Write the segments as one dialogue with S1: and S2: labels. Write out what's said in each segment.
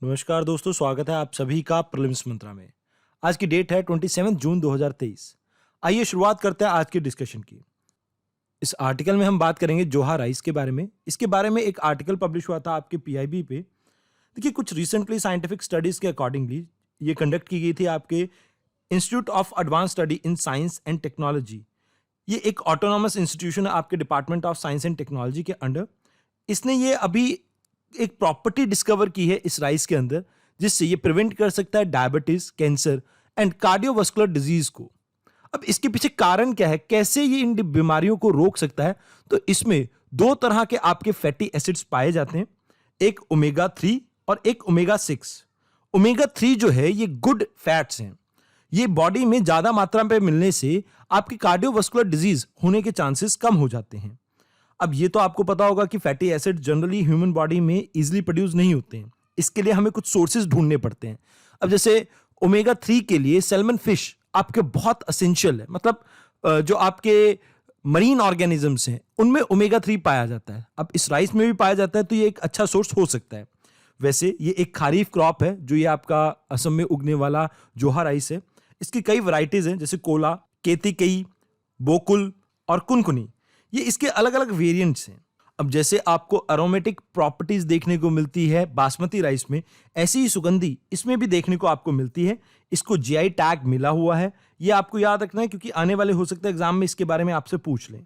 S1: नमस्कार दोस्तों, स्वागत है आप सभी का प्रीलिम्स मंत्रा में। आज की डेट है 27 जून 2023। आइए शुरुआत करते हैं आज के डिस्कशन की। इस आर्टिकल में हम बात करेंगे जोहा राइस के बारे में। इसके बारे में एक आर्टिकल पब्लिश हुआ था आपके पीआईबी पे। देखिए, कुछ रिसेंटली साइंटिफिक स्टडीज के अकॉर्डिंगली ये कंडक्ट की गई थी आपके institute of advance study in science and technology. ये एक ऑटोनॉमस इंस्टीट्यूशन है आपके department of science and technology के अंडर। इसने ये अभी एक प्रॉपर्टी डिस्कवर की है इस राइस के अंदर, जिससे ये प्रिवेंट कर सकता है diabetes, cancer and cardiovascular disease को। अब इसके पीछे कारण क्या है, कैसे ये इन बीमारियों को रोक सकता है? तो इसमें दो तरह के आपके फैटी एसिड्स पाए जाते हैं, एक ओमेगा 3 और एक ओमेगा 6। ओमेगा 3 जो है ये गुड फैट्स हैं। ये बॉडी में ज्यादा मात्रा में मिलने से आपकी कार्डियोवास्कुलर डिजीज होने के चांसेस कम हो जाते हैं। अब ये तो आपको पता होगा कि fatty acid generally human body में इजीली प्रोड्यूस नहीं होते हैं। इसके लिए हमें कुछ सोर्सेज ढूंढने पड़ते हैं। अब जैसे ओमेगा 3 के लिए सैल्मन फिश आपके बहुत असेंशियल है, मतलब जो आपके मरीन ऑर्गेनिजम्स हैं उनमें ओमेगा 3 पाया जाता है। अब इस राइस में भी पाया जाता है, तो ये एक अच्छा सोर्स हो सकता है। वैसे ये एक खरीफ क्रॉप है, जो ये आपका असम में उगने वाला जोहा राइस है। इसकी कई वैरायटीज हैं, जैसे कोला, केतिकई, बोकुल और कुनकुनी। ये इसके अलग अलग वेरिएंट्स हैं। अब जैसे आपको अरोमेटिक प्रॉपर्टीज देखने को मिलती है बासमती राइस में, ऐसी ही सुगंधी इसमें भी देखने को आपको मिलती है। इसको जीआई टैग मिला हुआ है। ये आपको याद रखना है, क्योंकि आने वाले हो सकता है एग्जाम में इसके बारे में आपसे पूछ लें।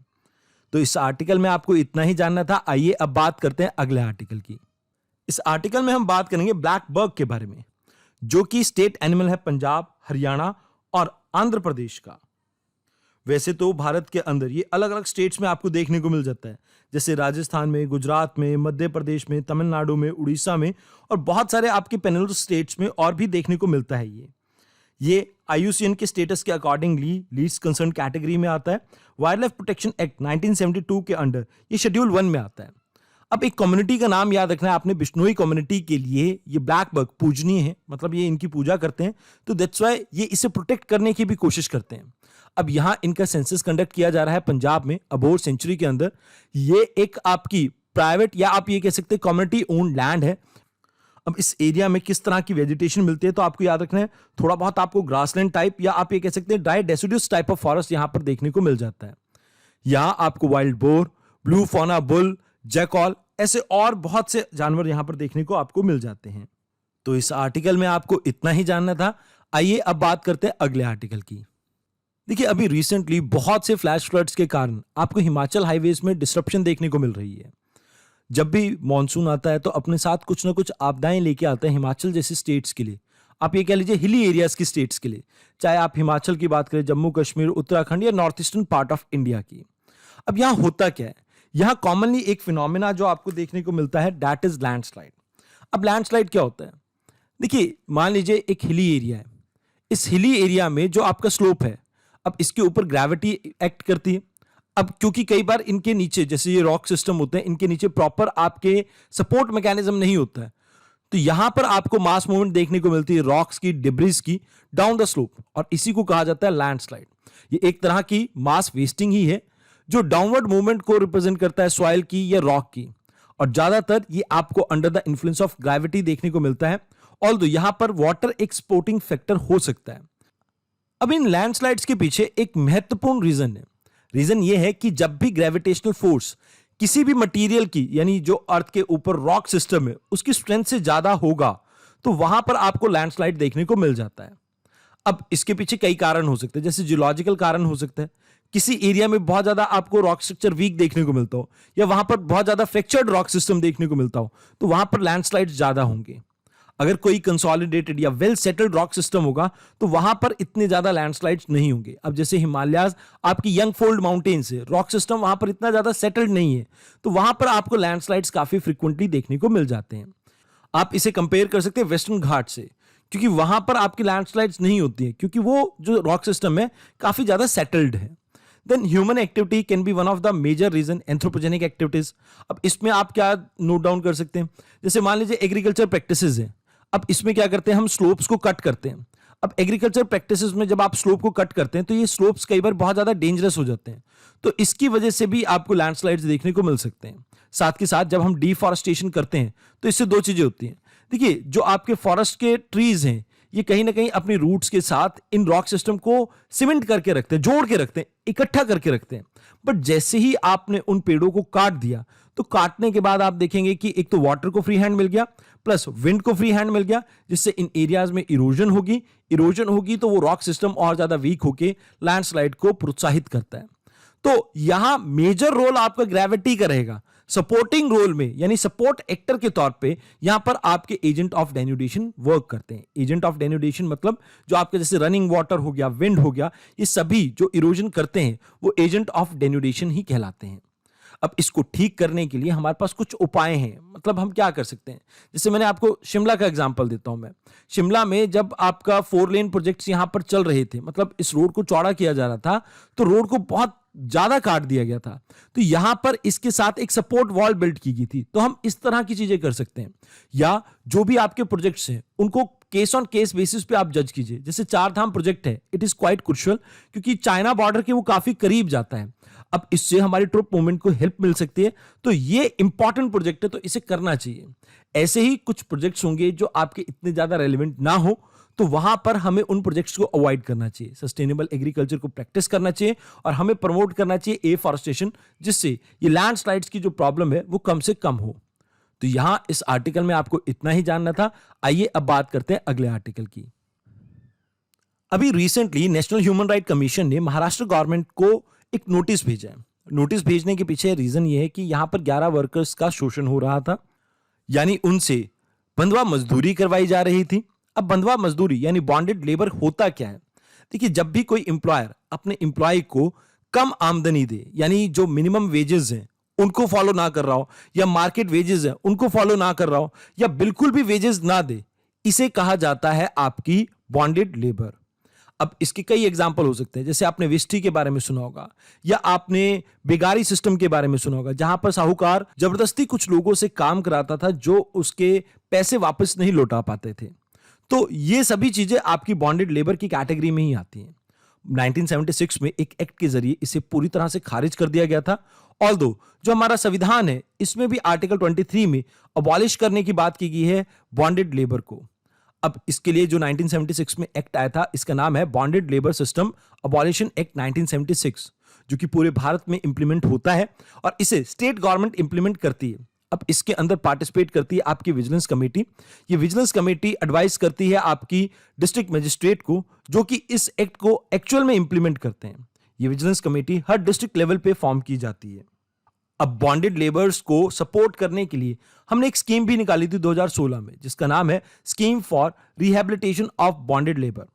S1: तो इस आर्टिकल में आपको इतना ही जानना था। आइए अब बात करते हैं अगले आर्टिकल की। इस आर्टिकल में हम बात करेंगे ब्लैक बग के बारे में, जो कि स्टेट एनिमल है पंजाब, हरियाणा और आंध्र प्रदेश का। वैसे तो भारत के अंदर ये अलग अलग स्टेट्स में आपको देखने को मिल जाता है, जैसे राजस्थान में, गुजरात में, मध्य प्रदेश में, तमिलनाडु में, उड़ीसा में और बहुत सारे आपके पेनिनसुलर स्टेट्स में और भी देखने को मिलता है। ये आईयूसीएन के स्टेटस के अकॉर्डिंगली लीस्ट कंसर्न कैटेगरी में आता है। वाइल्ड लाइफ प्रोटेक्शन एक्ट 1972 के अंडर ये शेड्यूल 1 में आता है। अब एक कम्युनिटी का नाम याद रखना है आपने, बिश्नोई कम्युनिटी के लिए ये ब्लैक बग पूजनीय है, मतलब ये इनकी पूजा करते हैं, तो दैट्स वाई ये इसे प्रोटेक्ट करने की भी कोशिश करते हैं। अब यहां इनका सेंसस कंडक्ट किया जा रहा है पंजाब में, अबोर सेंचुरी के अंदर। ये एक आपकी प्राइवेट या आप ये कह सकते हैं कम्युनिटी ओन्ड लैंड है। अब इस एरिया में किस तरह की वेजिटेशन मिलती है, तो आपको याद रखना है, थोड़ा बहुत आपको ग्रासलैंड टाइप या आप ये कह सकते हैं dry deciduous type of forest यहां पर देखने को मिल जाता है। यहां आपको wild boar, blue fauna bull, jackal, ऐसे और बहुत से जानवर यहां पर देखने को आपको मिल जाते हैं। तो इस आर्टिकल में आपको इतना ही जानना था। आइए अब बात करते हैं अगले आर्टिकल की। देखिए, अभी रिसेंटली बहुत से फ्लैश फ्लड्स के कारण आपको हिमाचल हाईवेज में डिसरप्शन देखने को मिल रही है। जब भी मॉनसून आता है तो अपने साथ कुछ ना कुछ आपदाएं लेके आता है हिमाचल जैसे स्टेट्स के लिए। आप ये कह लीजिए हिली एरियाज की स्टेट्स के लिए, चाहे आप हिमाचल की बात करें, जम्मू कश्मीर, उत्तराखंड या north eastern part of India की। अब यहां होता क्या है, यहां कॉमनली एक फिनोमेना जो आपको देखने को मिलता है, दैट इज लैंडस्लाइड। अब लैंडस्लाइड क्या होता है? देखिए, मान लीजिए एक हिली एरिया है। इस हिली एरिया में जो आपका स्लोप है, अब इसके ऊपर ग्रेविटी एक्ट करती है। अब क्योंकि कई बार इनके नीचे, जैसे ये रॉक सिस्टम होते हैं, इनके नीचे प्रॉपर आपके सपोर्ट मैकेनिज्म नहीं होता है, तो यहां पर आपको मास मूवमेंट देखने को मिलती है रॉक्स की, डिब्रिज की डाउन द स्लोप, और इसी को कहा जाता है लैंडस्लाइड। ये एक तरह की मास वेस्टिंग ही है, जो डाउनवर्ड मूवमेंट को रिप्रेजेंट करता है सॉइल की या रॉक की, और ज्यादातर ये आपको under the influence of gravity देखने को मिलता है। ऑल्दो यहां पर वाटर एक सपोर्टिंग फैक्टर हो सकता है। अब इन लैंडस्लाइड्स के पीछे एक महत्वपूर्ण रीजन है। रीजन यह है कि जब भी ग्रेविटेशनल फोर्स किसी भी मटेरियल की, यानी जो अर्थ के ऊपर रॉक सिस्टम है, उसकी स्ट्रेंथ से ज्यादा होगा, तो वहां पर आपको लैंडस्लाइड देखने को मिल जाता है। अब इसके पीछे कई कारण हो सकते हैं, जैसे जियोलॉजिकल कारण हो सकता है, किसी एरिया में बहुत ज्यादा आपको रॉक स्ट्रक्चर वीक देखने को मिलता हो, या वहां पर बहुत ज्यादा फ्रैक्चर्ड रॉक सिस्टम देखने को मिलता हो, तो वहां पर लैंडस्लाइड्स ज्यादा होंगे। अगर कोई कंसोलिडेटेड या वेल सेटल्ड रॉक सिस्टम होगा, तो वहां पर इतने ज्यादा लैंडस्लाइड्स नहीं होंगे। अब जैसे हिमालयाज आपकी यंग फोल्ड माउंटेन्स है, रॉक सिस्टम वहां पर इतना ज्यादा सेटल्ड नहीं है, तो वहां पर आपको लैंडस्लाइड्स काफी फ्रीक्वेंटली देखने को मिल जाते हैं। आप इसे कंपेयर कर सकते हैं वेस्टर्न घाट से, क्योंकि वहां पर आपकी लैंडस्लाइड्स नहीं होती है, क्योंकि वो जो रॉक सिस्टम है काफी ज्यादा सेटल्ड है। Then human activity can be one of the major reason, anthropogenic activities. अब इसमें आप क्या नोट डाउन कर सकते हैं, जैसे मान लीजिए एग्रीकल्चर प्रैक्टिसेस है। अब इसमें क्या करते हैं, हम स्लोप्स को कट करते हैं। अब एग्रीकल्चर प्रैक्टिसेस में जब आप स्लोप को कट करते हैं, तो ये स्लोप्स कई बार बहुत ज्यादा डेंजरस हो जाते हैं, तो इसकी वजह से भी आपको लैंडस्लाइड्स देखने को मिल सकते हैं। साथ के साथ जब हम डिफॉरेस्टेशन करते हैं, तो इससे दो चीजें होती हैं। देखिए, जो आपके फॉरेस्ट के ट्रीज हैं, ये कहीं ना कहीं अपनी रूट्स के साथ इन रॉक सिस्टम को सीमेंट करके रखते हैं, जोड़ के रखते हैं, इकट्ठा करके रखते हैं। बट जैसे ही आपने उन पेड़ों को काट दिया, तो काटने के बाद आप देखेंगे कि एक तो वाटर को फ्री हैंड मिल गया, प्लस विंड को फ्री हैंड मिल गया, जिससे इन एरियाज में इरोजन होगी तो वो रॉक सिस्टम और ज्यादा वीक होके लैंडस्लाइड को प्रोत्साहित करता है। तो यहां मेजर रोल आपका ग्रेविटी का रहेगा। सपोर्टिंग रोल में, यानी सपोर्ट एक्टर के तौर पे यहां पर आपके एजेंट ऑफ डेन्यूडेशन वर्क करते हैं। एजेंट ऑफ डेन्यूडेशन मतलब जो आपके जैसे रनिंग वाटर हो गया, विंड हो गया, ये सभी जो इरोजन करते हैं वो एजेंट ऑफ डेन्यूडेशन ही कहलाते हैं। अब इसको ठीक करने के लिए हमारे पास कुछ उपाय हैं। मतलब हम क्या कर सकते हैं, जैसे मैंने आपको शिमला का एग्जांपल देता हूं। मैं शिमला में जब आपका 4 लेन प्रोजेक्ट्स यहां पर चल रहे थे, मतलब इस रोड को चौड़ा किया जा रहा था, तो रोड को बहुत ज्यादा काट दिया गया था। तो यहां पर इसके साथ एक सपोर्ट वॉल बिल्ड की गई थी। तो हम इस तरह की चीजें कर सकते हैं। या जो भी आपके प्रोजेक्ट्स हैं उनको केस ऑन केस बेसिस पे आप जज कीजिए। जैसे 4 धाम प्रोजेक्ट है, इट इज क्वाइट क्रुशियल, क्योंकि चाइना बॉर्डर के वो काफी करीब जाता है। अब इससे हमारी ट्रुप मूवमेंट को हेल्प मिल सकती है, तो ये इंपॉर्टेंट प्रोजेक्ट है, तो इसे करना चाहिए। ऐसे ही कुछ प्रोजेक्ट्स होंगे जो आपके इतने ज्यादा रेलिवेंट ना हो, तो वहां पर हमें उन प्रोजेक्ट्स को अवॉइड करना चाहिए। सस्टेनेबल एग्रीकल्चर को प्रैक्टिस करना चाहिए और हमें प्रमोट करना चाहिए एफॉरेस्टेशन, जिससे ये लैंडस्लाइड्स की जो प्रॉब्लम है वो कम से कम हो। तो यहां इस आर्टिकल में आपको इतना ही जानना था। आइए अब बात करते हैं अगले आर्टिकल की। अभी recently national human right commission ने महाराष्ट्र गवर्नमेंट को एक नोटिस भेजा है। नोटिस भेजने के पीछे रीजन ये है कि यहां पर 11 वर्कर्स का शोषण हो रहा था, यानी उनसे बंधुआ मजदूरी करवाई जा रही थी। अब बंधुआ मजदूरी यानी बॉन्डेड लेबर होता क्या है? देखिए, जब भी कोई एम्प्लॉयर अपने एम्प्लॉय को कम आमदनी दे, यानी जो मिनिमम वेजेस हैं उनको फॉलो ना कर रहा हो, या मार्केट वेजेस हैं उनको फॉलो ना कर रहा हो, या बिल्कुल भी वेजेस ना दे, इसे कहा जाता है आपकी बॉन्डेड लेबर। अब इसके कई एग्जाम्पल हो सकते हैं, जैसे आपने विस्टी के बारे में सुना होगा, या आपने बेगारी सिस्टम के बारे में सुना होगा, जहां पर साहूकार जबरदस्ती कुछ लोगों से काम कराता था जो उसके पैसे वापस नहीं लौटा पाते थे। तो ये सभी चीजें आपकी बॉन्डेड लेबर की कैटेगरी में ही आती हैं। 1976 में एक एक्ट के जरिए इसे पूरी तरह से खारिज कर दिया गया था। ऑल्दो जो हमारा संविधान है, इसमें भी आर्टिकल 23 में अबॉलिश करने की बात की गई है बॉन्डेड लेबर को। अब इसके लिए जो 1976 में एक्ट आया था, इसका नाम है bonded labour system abolition act 1976, जो कि पूरे भारत में इंप्लीमेंट होता है और इसे स्टेट गवर्नमेंट इंप्लीमेंट करती है। अब इसके अंदर पार्टिसिपेट करती है आपकी विजिलेंस कमेटी। ये विजिलेंस कमेटी एडवाइस करती है आपकी डिस्ट्रिक्ट मजिस्ट्रेट को, जो कि इस एक्ट को एक्चुअल में इंप्लीमेंट करते हैं। ये विजिलेंस कमेटी हर डिस्ट्रिक्ट लेवल पे फॉर्म की जाती है। अब बॉन्डेड लेबर्स को सपोर्ट करने के लिए हमने एक स्कीम भी निकाली थी 2016 में, जिसका नाम है scheme for rehabilitation of bonded labour.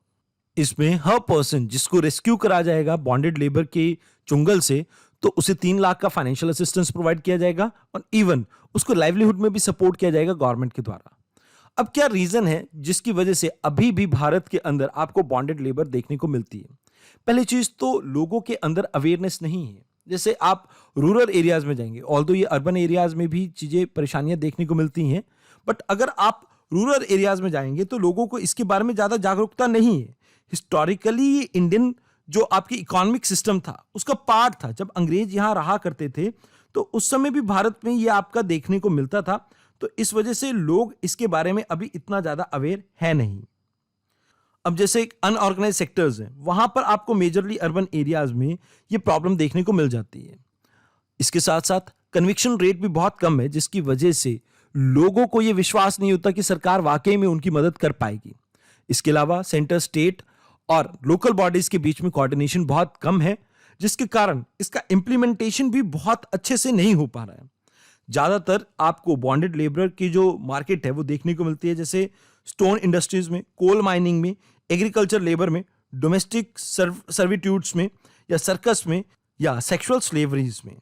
S1: इसमें हर पर्सन जिसको रेस्क्यू करा जाएगा बॉन्डेड लेबर के चुंगल से, तो उसे 3 लाख का फाइनेंशियल असिस्टेंस प्रोवाइड किया जाएगा और इवन उसको लाइवलीहुड में भी सपोर्ट किया जाएगा गवर्नमेंट के द्वारा। अब क्या रीजन है जिसकी वजह से अभी भी भारत के अंदर आपको बॉन्डेड लेबर देखने को मिलती है? पहली चीज तो लोगों के अंदर अवेयरनेस नहीं है। जैसे आप रूरल एरियाज में जाएंगे, ऑल्दो ये अर्बन एरियाज में भी चीजें परेशानियां देखने को मिलती हैं, बट अगर आप रूरल एरियाज में जाएंगे तो लोगों को इसके बारे में ज्यादा जागरूकता नहीं है। हिस्टोरिकली ये इंडियन जो आपकी इकोनॉमिक सिस्टम था उसका पार्ट था। जब अंग्रेज यहां रहा करते थे तो उस समय भी भारत में ये आपका देखने को मिलता था। तो इस वजह से लोग इसके बारे में अभी इतना ज्यादा अवेयर है नहीं। अब जैसे अनऑर्गेनाइज सेक्टर्स हैं, वहां पर आपको मेजरली अर्बन एरियाज में ये प्रॉब्लम देखने को मिल जाती है। इसके साथ साथ कन्विक्शन रेट भी बहुत कम है, जिसकी वजह से लोगों को यह विश्वास नहीं होता कि सरकार वाकई में उनकी मदद कर पाएगी। इसके अलावा सेंटर, स्टेट और लोकल बॉडीज के बीच में कोऑर्डिनेशन बहुत कम है, जिसके कारण इसका इंप्लीमेंटेशन भी बहुत अच्छे से नहीं हो पा रहा है। ज्यादातर आपको बॉन्डेड लेबर की जो मार्केट है वो देखने को मिलती है, जैसे स्टोन इंडस्ट्रीज में, कोल माइनिंग में, एग्रीकल्चर लेबर में, डोमेस्टिक सर्विट्यूड्स में, या सर्कस में, या सेक्सुअल स्लेवरीज में।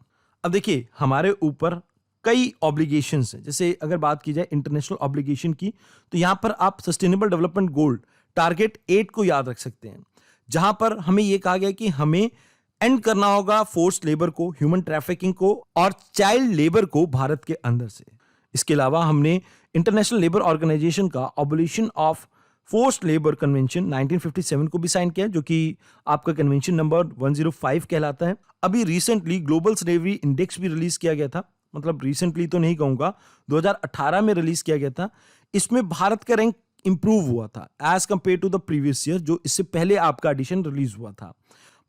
S1: अब देखिए, हमारे ऊपर कई ऑब्लिगेशंस हैं। जैसे अगर बात की जाए इंटरनेशनल ऑब्लिगेशन की, तो यहां पर आप सस्टेनेबल डेवलपमेंट गोल टारगेट 8 को याद रख सकते हैं, जहां पर हमें यह कहा गया कि हमें एंड करना होगा फोर्स्ड लेबर को, ह्यूमन ट्रैफिकिंग को और चाइल्ड लेबर को भारत के अंदर से। इसके अलावा हमने इंटरनेशनल लेबर ऑर्गेनाइजेशन का abolition of forced labour convention 1957 को भी साइन किया, जो कि आपका कन्वेंशन नंबर 105 कहलाता है। अभी रिसेंटली ग्लोबल स्लेवरी इंडेक्स भी रिलीज किया गया था, मतलब रिसेंटली तो नहीं कहूंगा, 2018 में रिलीज किया गया था। इसमें भारत का रैंक इंप्रूव हुआ था as compared to the previous year, जो इससे पहले आपका एडिशन रिलीज हुआ था।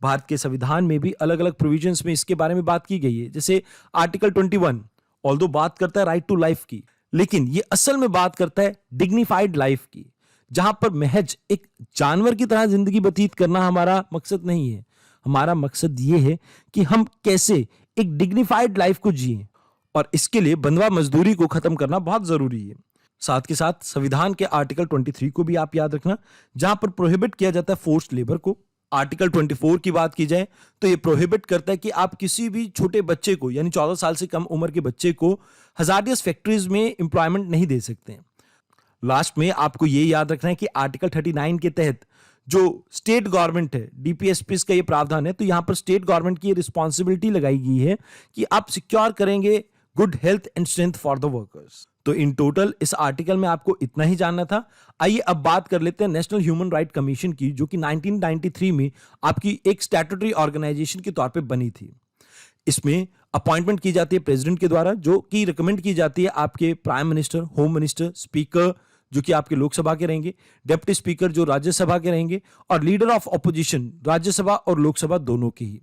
S1: भारत के संविधान में भी अलग अलग प्रोविजंस में इसके बारे में बात की गई है। जैसे आर्टिकल 21 ऑल्दो बात करता है राइट टू लाइफ की, लेकिन ये असल में बात करता है डिग्निफाइड लाइफ की, जहां पर महज एक जानवर की तरह जिंदगी व्यतीत करना हमारा मकसद नहीं है। हमारा मकसद ये है कि हम कैसे एक डिग्निफाइड लाइफ को जिए, और इसके लिए बंधुआ मजदूरी को खत्म करना बहुत जरूरी है। साथ के साथ संविधान के आर्टिकल 23 को भी आप याद रखना, जहां पर प्रोहिबिट किया जाता है फोर्स्ड लेबर को। आर्टिकल 24 की बात की जाए तो ये प्रोहिबिट करता है कि आप किसी भी छोटे बच्चे को, यानी 14 साल से कम उम्र के बच्चे को हजार्डियस फैक्ट्रीज में एम्प्लॉयमेंट नहीं दे सकते हैं। लास्ट में आपको ये याद रखना है कि आर्टिकल 39 के तहत जो स्टेट गवर्नमेंट है, डीपीएसपी का ये प्रावधान है, तो यहां पर स्टेट गवर्नमेंट की रिस्पॉन्सिबिलिटी लगाई गई है कि आप सिक्योर करेंगे good health and strength for the workers. तो इन टोटल इस आर्टिकल में आपको इतना ही जानना था। आइए अब बात कर लेते हैं नेशनल ह्यूमन राइट कमीशन की, जो कि 1993 में आपकी एक स्टैट्यूटरी ऑर्गेनाइजेशन के तौर पे बनी थी। इसमें अपॉइंटमेंट की जाती है प्रेसिडेंट के द्वारा, जो कि रिकमेंड की जाती है आपके prime minister, home minister, speaker जो कि आपके लोकसभा के रहेंगे, डिप्टी स्पीकर जो राज्यसभा के रहेंगे, और लीडर ऑफ ऑपोजिशन राज्यसभा और लोकसभा दोनों की ही।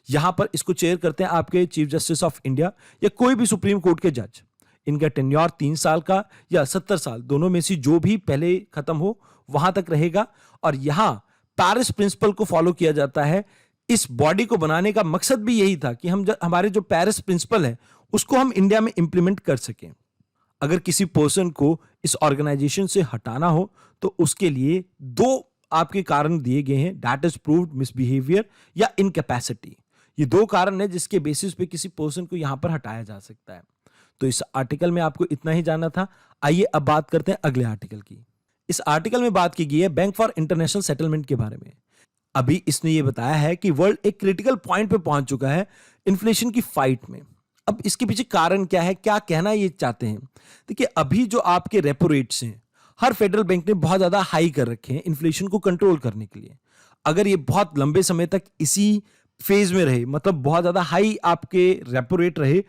S1: यहां पर इसको चेयर करते हैं आपके चीफ जस्टिस ऑफ इंडिया या कोई भी सुप्रीम कोर्ट के जज। इनका टेन्योर 3 साल का या 70 साल, दोनों में से जो भी पहले खत्म हो वहां तक रहेगा। और यहां पेरिस प्रिंसिपल को फॉलो किया जाता है। इस बॉडी को बनाने का मकसद भी यही था कि हम हमारे जो पेरिस प्रिंसिपल है उसको हम इंडिया में इंप्लीमेंट कर सकें। अगर किसी पर्सन को इस ऑर्गेनाइजेशन से हटाना हो तो उसके लिए 2 आपके कारण दिए गए हैं, दैट इज प्रूव्ड मिसबिहेवियर या इनकैपेसिटी। ये 2 कारण है जिसके बेसिस पे किसी पर्सन को यहां पर हटाया जा सकता है। तो इस आर्टिकल में आपको इतना ही जानना था। आइए अब बात करते हैं अगले आर्टिकल की। इस आर्टिकल में बात की गई है बैंक फॉर इंटरनेशनल सेटलमेंट के बारे में। अभी इसने ये बताया है कि वर्ल्ड एक क्रिटिकल पॉइंट पे पहुंच चुका है इन्फ्लेशन की फाइट में। अब इसके पीछे कारण क्या है, क्या कहना ये चाहते हैं? देखिए, अभी जो आपके रेपो रेट्स हैं, हर फेडरल बैंक ने बहुत ज्यादा हाई कर रखे हैं इन्फ्लेशन को कंट्रोल करने के लिए। अगर ये बहुत लंबे समय तक इसी फेज में रहे, मतलब बहुत ज्यादा हाई आपके रेपो रेट रहे,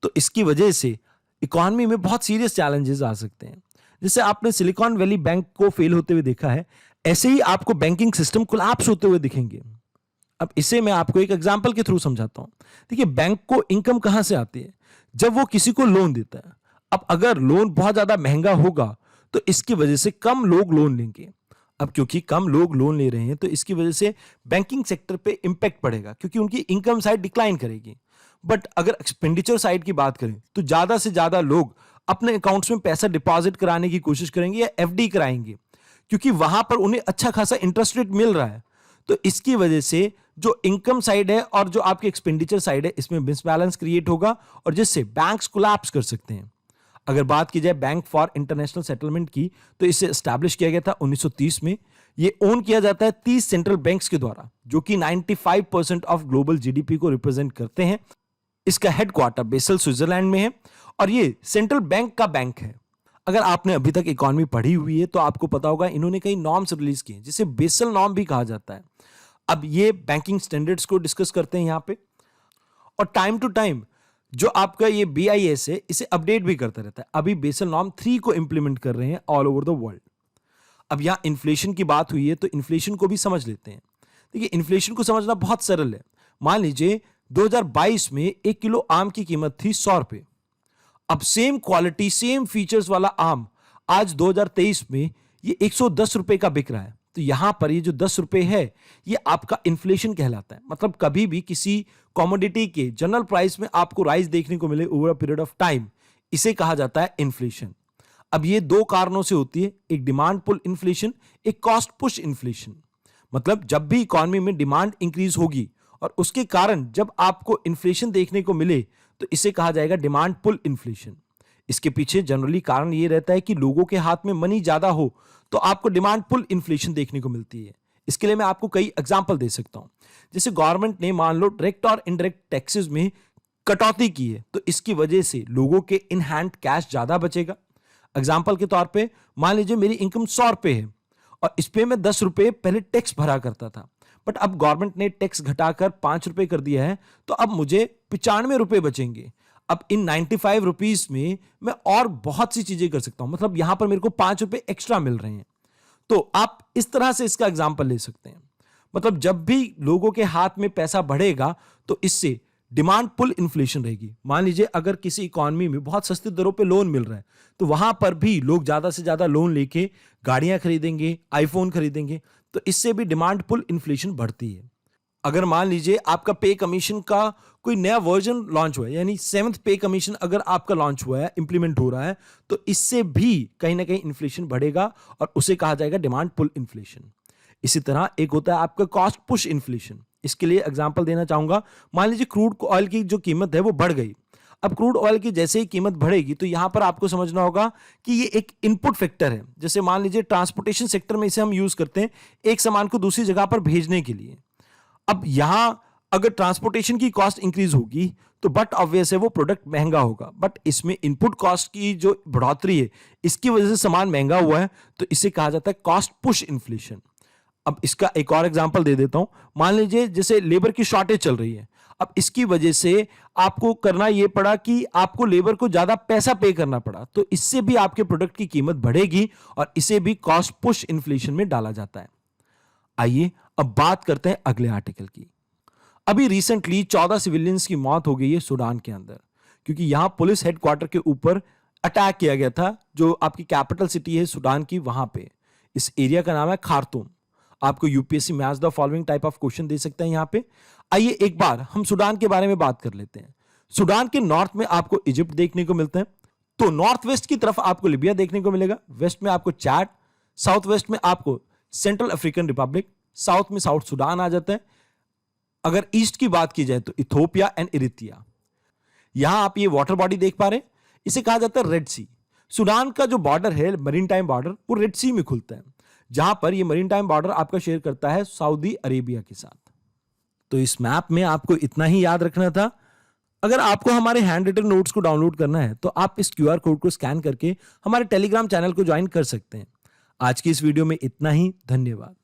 S1: तो इसकी वजह से इकोनॉमी में बहुत सीरियस चैलेंजेस आ सकते हैं। जैसे आपने सिलिकॉन वैली बैंक को फेल होते हुए देखा है, ऐसे ही आपको बैंकिंग सिस्टम कोलैप्स होते हुए दिखेंगे। अब इसे मैं आपको एक एग्जांपल के थ्रू समझाता हूं। देखिए, बैंक को इनकम कहां से आती है? जब वो किसी को लोन देता है। अब अगर लोन बहुत ज्यादा महंगा होगा तो इसकी वजह से कम लोग लोन लेंगे। अब क्योंकि कम लोग लोन ले रहे हैं तो इसकी वजह से बैंकिंग सेक्टर पे इंपैक्ट पड़ेगा, क्योंकि उनकी इनकम साइड डिक्लाइन करेगी। बट अगर एक्सपेंडिचर साइड की बात करें तो ज्यादा से ज्यादा लोग अपने अकाउंट्स में पैसा डिपॉजिट कराने की कोशिश करेंगे या एफडी कराएंगे, क्योंकि वहां पर उन्हें अच्छा खासा इंटरेस्ट रेट मिल रहा है। तो इसकी वजह से जो इनकम साइड है और जो आपकी एक्सपेंडिचर साइड है, इसमें मिसबैलेंस क्रिएट होगा और जिससे बैंक्स कोलैप्स कर सकते हैं। अगर बात की जाए बैंक फॉर इंटरनेशनल सेटलमेंट की, तो इसे एस्टैब्लिश किया गया था 1930 में। ये ओन किया जाता है 30 सेंट्रल बैंक्स के द्वारा, जो कि 95% ऑफ ग्लोबल जीडीपी को रिप्रेजेंट करते हैं। इसका हेडक्वार्टर बेसल स्विट्जरलैंड में है और ये सेंट्रल बैंक का बैंक है। अगर आपने अभी तक इकोनॉमी पढ़ी हुई है तो आपको पता होगा इन्होंने कई नॉर्म्स रिलीज किए जिसे बेसल नॉर्म भी कहा जाता है। अब ये बैंकिंग स्टैंडर्ड्स को डिस्कस करते हैं यहां पे, और टाइम टू टाइम जो आपका ये BIS है इसे अपडेट भी करता रहता है। अभी बेसल नॉर्म 3 को इंप्लीमेंट कर रहे हैं ऑल ओवर द वर्ल्ड। अब यहां इन्फ्लेशन की बात हुई है तो इन्फ्लेशन को भी समझ लेते हैं। देखिए, इन्फ्लेशन को समझना बहुत सरल है। मान लीजिए 2022 में 1 किलो आम की कीमत थी 100 रुपए। अब सेम क्वालिटी सेम फीचर्स वाला आम आज 2023 में ये 110 रुपए का बिक रहा है। तो यहां पर ये जो 10 रुपए है ये आपका इन्फ्लेशन कहलाता है। मतलब कभी भी किसी कॉमोडिटी के जनरल प्राइस में आपको राइज देखने को मिले over a period of time, इसे कहा जाता है इन्फ्लेशन। अब ये 2 कारणों से होती है, एक डिमांड पुल इन्फ्लेशन, एक कॉस्ट पुश इन्फ्लेशन। मतलब जब भी इकोनॉमी में डिमांड इंक्रीज होगी और उसके कारण जब आपको इन्फ्लेशन देखने को मिले तो इसे कहा जाएगा डिमांड पुल इन्फ्लेशन। इसके पीछे जनरली कारण ये रहता है कि लोगों के हाथ में मनी ज्यादा हो तो आपको डिमांड पुल इन्फ्लेशन देखने को मिलती है। इसके लिए मैं आपको कई एग्जांपल दे सकता हूं। जैसे गवर्नमेंट ने मान लो डायरेक्ट और इनडायरेक्ट टैक्सेस में कटौती की है तो इसकी वजह से लोगों के इन हैंड कैश ज्यादा बचेगा। एग्जाम्पल के तौर पर मान लीजिए मेरी इनकम 100 रुपए है और इस पे मैं 10 रुपए पहले टैक्स भरा करता था, बट अब गवर्नमेंट ने टैक्स घटाकर 5 रुपए कर दिया है तो अब मुझे 95 रुपए बचेंगे। अब इन 95 रुपीज में मैं और बहुत सी चीजें कर सकता हूं, मतलब यहां पर मेरे को 5 रुपए एक्स्ट्रा मिल रहे हैं। तो आप इस तरह से इसका एग्जाम्पल ले सकते हैं। मतलब जब भी लोगों के हाथ में पैसा बढ़ेगा तो इससे डिमांड पुल इन्फ्लेशन रहेगी। मान लीजिए अगर किसी इकोनॉमी में बहुत सस्ती दरों पे लोन मिल रहा है तो वहां पर भी लोग ज्यादा से ज्यादा लोन लेके गाड़ियां खरीदेंगे, आईफोन खरीदेंगे, तो इससे भी डिमांड पुल इन्फ्लेशन बढ़ती है। अगर मान लीजिए आपका पे कमीशन का कोई नया वर्जन लॉन्च हुआ है, यानी 7th पे कमीशन अगर आपका लॉन्च हुआ है, इंप्लीमेंट हो रहा है, तो इससे भी कहीं ना कहीं इन्फ्लेशन बढ़ेगा और उसे कहा जाएगा डिमांड पुल इन्फ्लेशन। इसी तरह एक होता है आपका कॉस्ट पुश इन्फ्लेशन। इसके लिए एग्जांपल देना चाहूंगा। मान लीजिए क्रूड ऑयल की जो कीमत है वो बढ़ गई। अब क्रूड ऑयल की जैसे ही कीमत बढ़ेगी तो यहां पर आपको समझना होगा कि ये एक इनपुट फैक्टर है। जैसे मान लीजिए ट्रांसपोर्टेशन सेक्टर में इसे हम यूज करते हैं एक सामान को दूसरी जगह पर भेजने के लिए। अब यहां अगर ट्रांसपोर्टेशन की कॉस्ट इंक्रीज होगी तो बट ऑब्वियस है वो प्रोडक्ट महंगा होगा, बट इसमें इनपुट कॉस्ट की जो बढ़ोतरी है इसकी वजह से सामान महंगा हुआ है, तो इसे कहा जाता है कॉस्ट पुश इन्फ्लेशन। अब इसका एक और एग्जांपल दे देता हूं। मान लीजिए जैसे लेबर की शॉर्टेज चल रही है, अब इसकी वजह से आपको करना यह पड़ा कि आपको लेबर को ज्यादा पैसा पे करना पड़ा, तो इससे भी आपके प्रोडक्ट की कीमत बढ़ेगी और इसे भी कॉस्ट पुश इन्फ्लेशन में डाला जाता है। आइए अब बात करते हैं अगले आर्टिकल की। अभी रिसेंटली 14 सिविलियंस की मौत हो गई है सूडान के अंदर, क्योंकि यहां पुलिस हेडक्वार्टर के ऊपर अटैक किया गया था, जो आपकी कैपिटल सिटी है सूडान की, वहां पे। इस एरिया का नाम है खार्तूम। आपको UPSC match the following type of question दे सकते हैं यहां पे। आइए एक बार हम सूडान के बारे में बात कर लेते हैं। सूडान के नॉर्थ में आपको इजिप्ट देखने को मिलता है, तो नॉर्थ वेस्ट की तरफ आपको लिबिया देखने को मिलेगा, वेस्ट में आपको चैड, साउथ वेस्ट में आपको सेंट्रल अफ्रीकन रिपब्लिक, साउथ में साउथ सूडान आ जाता है। अगर ईस्ट की बात की जाए तो इथोपिया एंड इरित्रिया। यहां आप ये वाटर बॉडी देख पा रहे हैं, इसे कहा जाता है रेड सी। सूडान का जो बॉर्डर है, मरीन टाइम बॉर्डर, वो रेड सी में खुलता है, जहां पर ये मरीन टाइम बॉर्डर आपका शेयर करता है सऊदी अरेबिया के साथ। तो इस मैप में आपको इतना ही याद रखना था। अगर आपको हमारे हैंड रिटन नोट्स को डाउनलोड करना है तो आप इस क्यूआर कोड को स्कैन करके हमारे टेलीग्राम चैनल को ज्वाइन कर सकते हैं। आज की इस वीडियो में इतना ही। धन्यवाद।